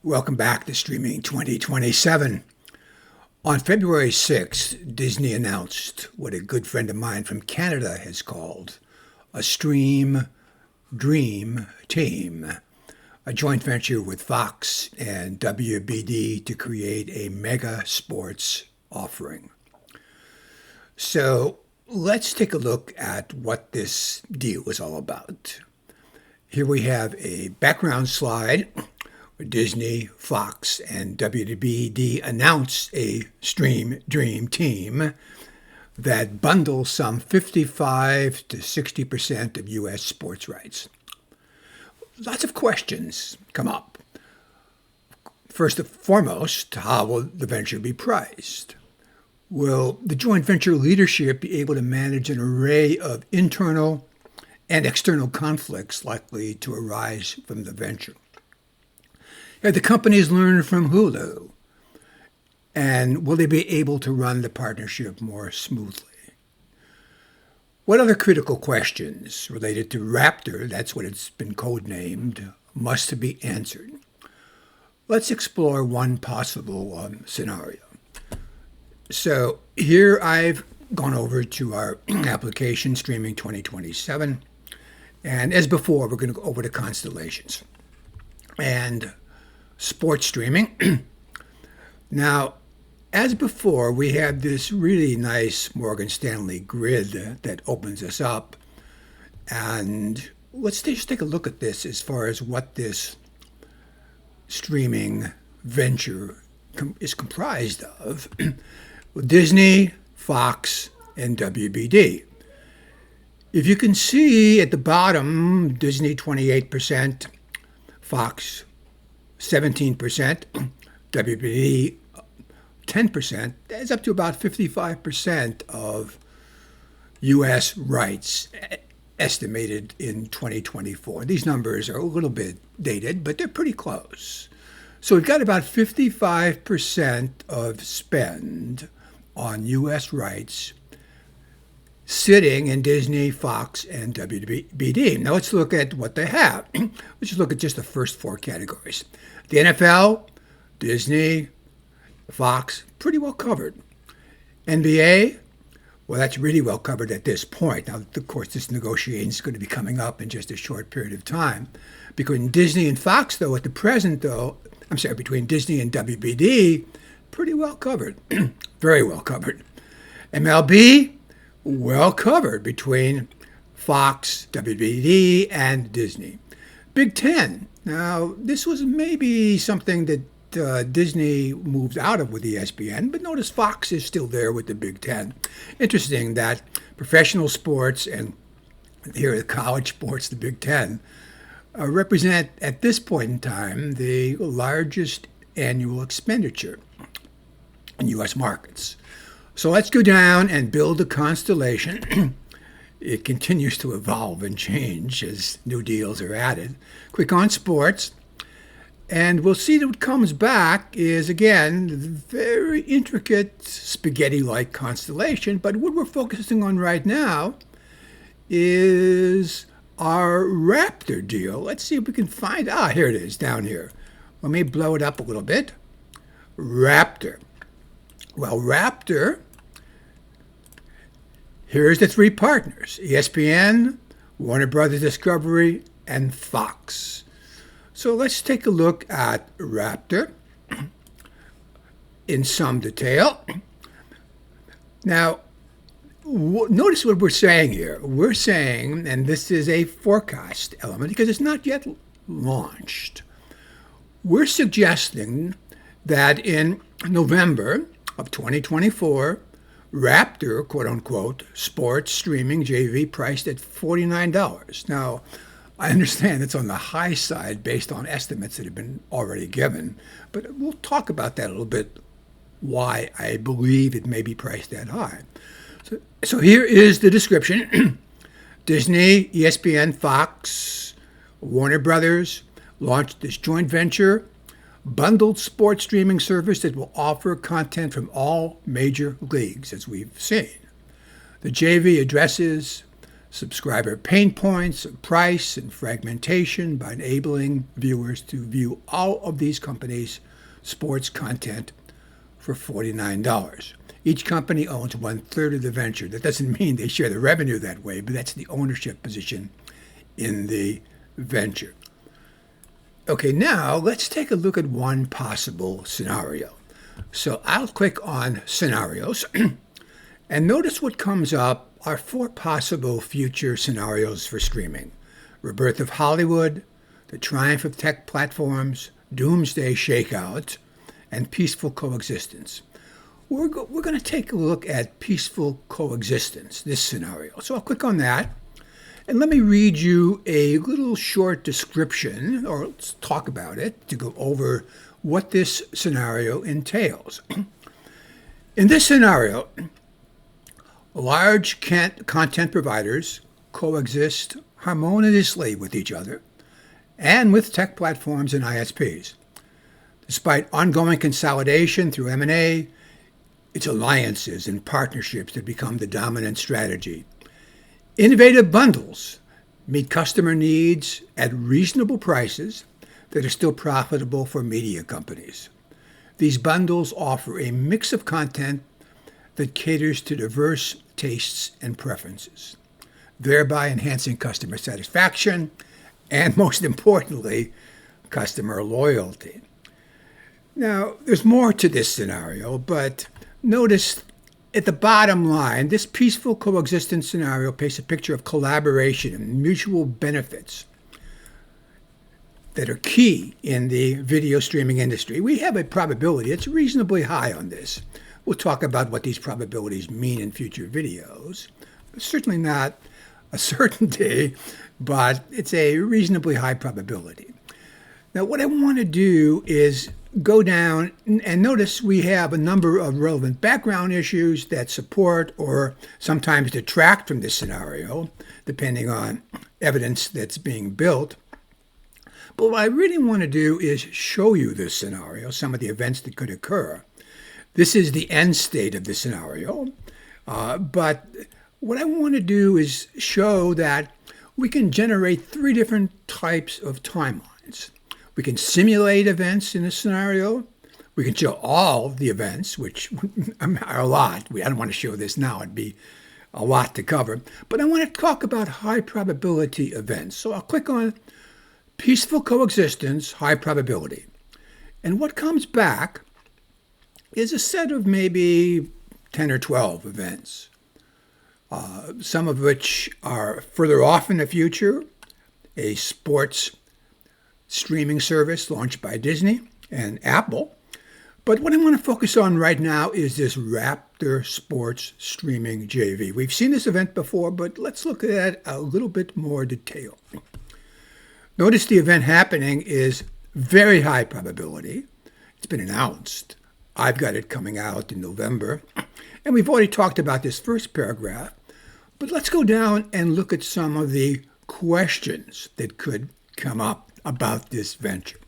Welcome back to Streaming 2027. On February 6th, Disney announced what a good friend of mine from Canada has called a Stream Dream Team, a joint venture with Fox and WBD to create a mega sports offering. So let's take a look at what this deal is all about. Here we have a background slide. Disney, Fox, and WBD announced a Stream Dream Team that bundles some 55 to 60% of U.S. sports rights. Lots of questions come up. First and foremost, how will the venture be priced? Will the joint venture leadership be able to manage an array of internal and external conflicts likely to arise from the venture? Have the companies learned from Hulu? And will they be able to run the partnership more smoothly? What other critical questions related to Raptor, that's what it's been codenamed, must be answered? Let's explore one possible scenario. So here I've gone over to our application, Streaming 2027. And as before, we're going to go over to constellations and sports streaming. Now, as before, we have this really nice Morgan Stanley grid that opens us up. And let's just take a look at this as far as what this streaming venture is comprised of. Disney, Fox, and WBD. If you can see at the bottom, Disney 28%, Fox 17%, WBD 10%, that's up to about 55% of U.S. rights estimated in 2024. These numbers are a little bit dated, but they're pretty close. So we've got about 55% of spend on U.S. rights sitting in Disney, Fox, and WBD. Now let's look at what they have. Let's just look at just the first four categories. The NFL, Disney, Fox, pretty well covered. NBA, well, that's really well covered at this point. Now, of course, this negotiation is going to be coming up in just a short period of time. Between Disney and Fox, though, at the present, between Disney and WBD, pretty well covered. Very well covered. MLB, well covered between Fox, WBD, and Disney. Big Ten. Now, this was maybe something that Disney moved out of with ESPN, but notice Fox is still there with the Big Ten. Interesting that professional sports and here college sports, the Big Ten, represent at this point in time the largest annual expenditure in U.S. markets. So let's go down and build a constellation. It continues to evolve and change as new deals are added. Click on sports, and we'll see that what comes back is, again, the very intricate spaghetti-like constellation. But what we're focusing on right now is our Raptor deal. Let's see if we can find, here it is down here. Let me blow it up a little bit. Raptor. Well, Raptor, here's the three partners, ESPN, Warner Brothers Discovery, and Fox. So let's take a look at Raptor in some detail. Now, notice what we're saying here. We're saying, and this is a forecast element because it's not yet launched, we're suggesting that in November of 2024, Raptor, quote unquote, sports streaming JV priced at $49. Now, I understand it's on the high side based on estimates that have been already given, but we'll talk about that a little bit, why I believe it may be priced that high. So here is the description. Disney, ESPN, Fox, Warner Brothers launched this joint venture bundled sports streaming service that will offer content from all major leagues, as we've seen. The JV addresses subscriber pain points, price, and fragmentation by enabling viewers to view all of these companies' sports content for $49. Each company owns 1/3 of the venture. That doesn't mean they share the revenue that way, but that's the ownership position in the venture. Okay, now let's take a look at one possible scenario. So I'll click on scenarios and notice what comes up are 4 possible future scenarios for streaming: rebirth of Hollywood, the triumph of tech platforms, doomsday shakeout, and peaceful coexistence. We're going to take a look at peaceful coexistence, this scenario. So I'll click on that, and let me read you a little short description, or let's talk about it, to go over what this scenario entails. In this scenario, large content providers coexist harmoniously with each other and with tech platforms and ISPs. Despite ongoing consolidation through M&A, it's alliances and partnerships that become the dominant strategy. Innovative bundles meet customer needs at reasonable prices that are still profitable for media companies. These bundles offer a mix of content that caters to diverse tastes and preferences, thereby enhancing customer satisfaction and, most importantly, customer loyalty. Now, there's more to this scenario, but notice at the bottom line, this peaceful coexistence scenario paints a picture of collaboration and mutual benefits that are key in the video streaming industry. We have a probability, it's reasonably high on this. We'll talk about what these probabilities mean in future videos. It's certainly not a certainty, but it's a reasonably high probability. Now, what I want to do is go down and notice we have a number of relevant background issues that support or sometimes detract from this scenario, depending on evidence that's being built. But what I really want to do is show you this scenario, some of the events that could occur. This is the end state of the scenario, but what I want to do is show that we can generate 3 different types of timelines. We can simulate events in a scenario. We can show all the events, which are a lot. I don't want to show this now. It'd be a lot to cover. But I want to talk about high probability events. So I'll click on peaceful coexistence, high probability. And what comes back is a set of maybe 10 or 12 events, some of which are further off in the future: a sports streaming service launched by Disney and Apple. But what I want to focus on right now is this Raptor Sports Streaming JV. We've seen this event before, but let's look at it a little bit more detail. Notice the event happening is very high probability. It's been announced. I've got it coming out in November. And we've already talked about this first paragraph. But let's go down and look at some of the questions that could come up about this venture.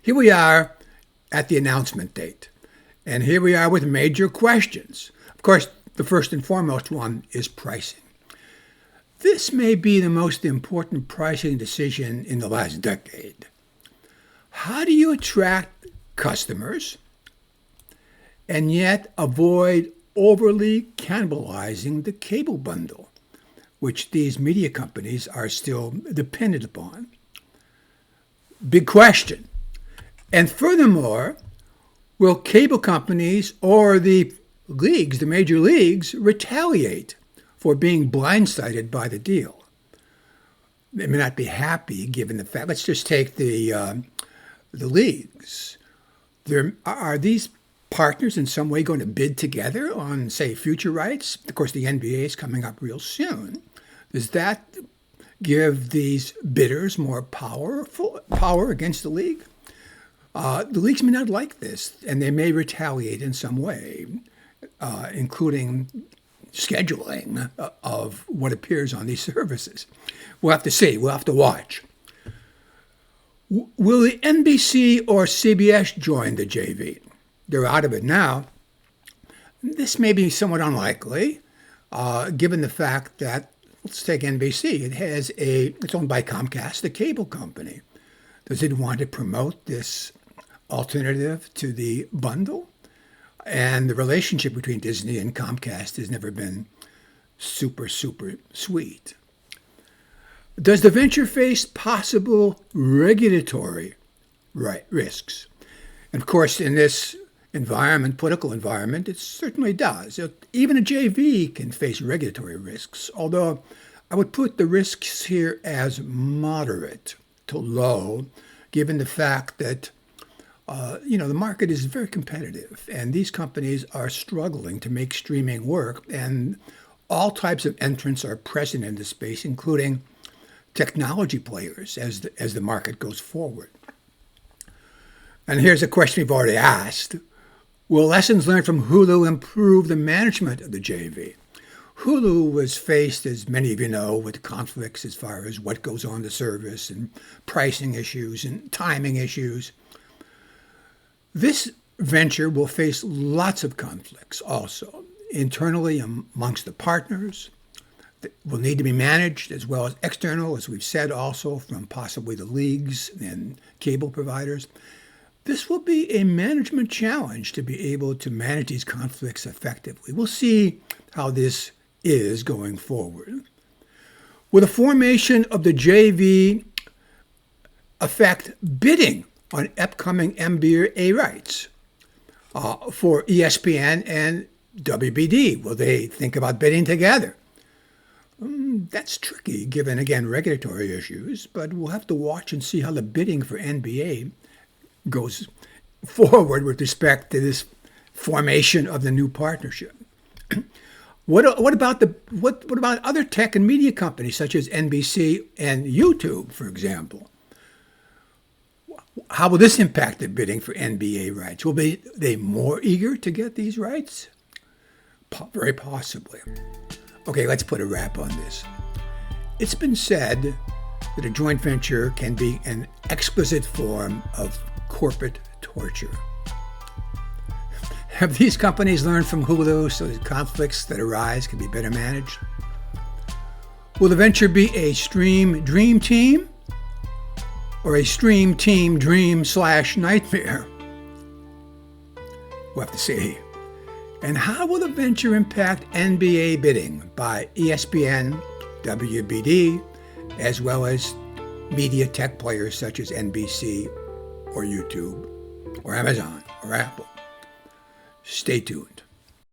Here we are at the announcement date. And here we are with major questions. Of course, the first and foremost one is pricing. This may be the most important pricing decision in the last decade. How do you attract customers and yet avoid overly cannibalizing the cable bundle, which these media companies are still dependent upon? Big question. And furthermore, will cable companies or the leagues, the major leagues, retaliate for being blindsided by the deal? They may not be happy given the fact. Let's just take the leagues. Are these partners in some way going to bid together on, say, future rights? Of course, the NBA is coming up real soon. Does that give these bidders more power against the league? The leagues may not like this, and they may retaliate in some way, including scheduling of what appears on these services. We'll have to see. We'll have to watch. Will the NBC or CBS join the JV? They're out of it now. This may be somewhat unlikely, given the fact that let's take NBC. It's owned by Comcast, the cable company. Does it want to promote this alternative to the bundle? And the relationship between Disney and Comcast has never been super, super sweet. Does the venture face possible regulatory risks? And of course, in this political environment, it certainly does. Even a JV can face regulatory risks, although I would put the risks here as moderate to low, given the fact that the market is very competitive, and these companies are struggling to make streaming work, and all types of entrants are present in the space, including technology players as the market goes forward. And here's a question we've already asked. Will lessons learned from Hulu improve the management of the JV? Hulu was faced, as many of you know, with conflicts as far as what goes on the service and pricing issues and timing issues. This venture will face lots of conflicts also, internally amongst the partners, that will need to be managed, as well as external, as we've said also, from possibly the leagues and cable providers. This will be a management challenge to be able to manage these conflicts effectively. We'll see how this is going forward. Will the formation of the JV affect bidding on upcoming NBA rights for ESPN and WBD? Will they think about bidding together? That's tricky, given, again, regulatory issues, but we'll have to watch and see how the bidding for NBA goes forward with respect to this formation of the new partnership. What about other tech and media companies such as NBC and YouTube, for example? How will this impact the bidding for NBA rights? Will they more eager to get these rights? Very possibly. Okay, let's put a wrap on this. It's been said that a joint venture can be an explicit form of corporate torture. Have these companies learned from Hulu so that conflicts that arise can be better managed? Will the venture be a stream dream team or a stream team dream/nightmare? We'll have to see. And how will the venture impact NBA bidding by ESPN, WBD, as well as media tech players such as NBC or YouTube or Amazon or Apple? Stay tuned.